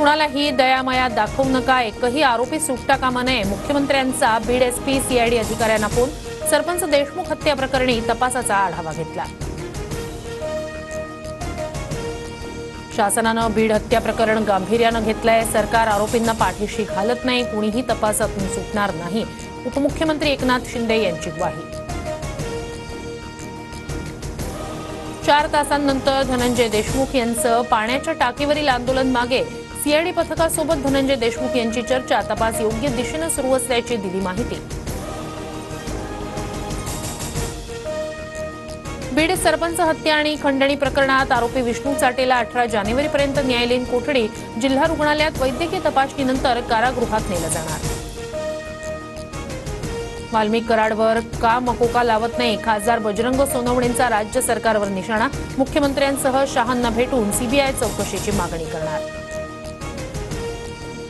कुणालाही दयामाया दाखवू नका, एकही आरोपी सुटता कामा नये. मुख्यमंत्र्यांचा बीड एसपी सीआयडी अधिकाऱ्यांना फोन. सरपंच देशमुख हत्या प्रकरणी तपासाचा आढावा घेतला. शासनानं बीड हत्या प्रकरण गांभीर्यानं घेतलंय. सरकार आरोपींना पाठीशी घालत नाही, कुणीही तपासातून सुटणार नाही. उपमुख्यमंत्री एकनाथ शिंदे यांची ग्वाही. 4 तासांनंतर धनंजय देशमुख यांचं पाण्याच्या टाकीवरील आंदोलन मागे. सीआयडी पथकासोबत धनंजय देशमुख यांची चर्चा. तपास योग्य दिशेनं सुरू असल्याची दिली माहिती. बीड सरपंच हत्या आणि खंडणी प्रकरणात आरोपी विष्णू चाटेला 18 जानेवारीपर्यंत न्यायालयीन कोठडी. जिल्हा रुग्णालयात वैद्यकीय तपासणीनंतर कारागृहात नेलं जाणार. वाल्मिक कराडवर का मकोका लावत नाही? खासदार बजरंग सोनवणेंचा राज्य सरकारवर निशाणा. मुख्यमंत्र्यांसह शहांना भेटून सीबीआय चौकशीची मागणी करणार.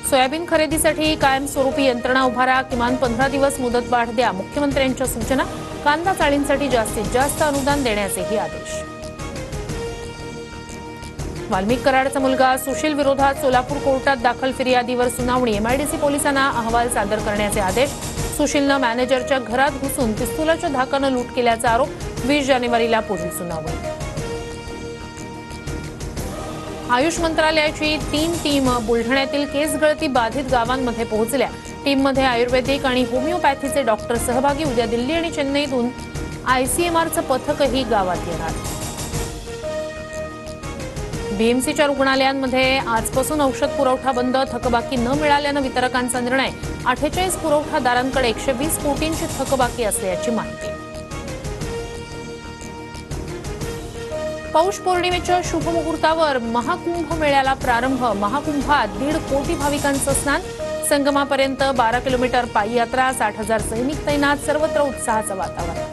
सोयाबीन खरेदीसाठी कायमस्वरूपी यंत्रणा उभारा. किमान 15 दिवस मुदतवाढ द्या. मुख्यमंत्र्यांच्या सूचना. कांदा चाळींसाठी जास्तीत जास्त अनुदान देण्याचेही आदेश. वाल्मिक कराडचा मुलगा सुशील विरोधात सोलापूर कोर्टात दाखल फिर्यादीवर सुनावणी. एमआयडीसी पोलिसांना अहवाल सादर करण्याचे आदेश. सुशीलनं मॅनेजरच्या घरात घुसून पिस्तुलाच्या धाकानं लूट केल्याचा आरोप. 20 जानेवारीला पुढील सुनावणी. आयुष मंत्रालयाची 3 टीम बुलढाण्यातील केस गळती बाधित गावांमध्ये पोहोचल्या. टीममध्ये आयुर्वेदिक आणि होमिओपॅथीचे डॉक्टर सहभागी. उद्या दिल्ली आणि चेन्नईतून आयसीएमआरचं पथकही गावात येणार. बीएमसीच्या रुग्णालयांमध्ये आजपासून औषध पुरवठा बंद. थकबाकी न मिळाल्यानं वितरकांचा निर्णय. 48 पुरवठादारांकडे 120 कोटींची थकबाकी असल्याची माहिती. पौष पौर्णिमेच्या शुभमुहूर्तावर महाकुंभ मेळ्याला प्रारंभ. महाकुंभात 1.5 कोटी भाविकांचं स्नान. संगमापर्यंत 12 किलोमीटर पायी यात्रा. 60,000 सैनिक तैनात. सर्वत्र उत्साहाचं वातावरण.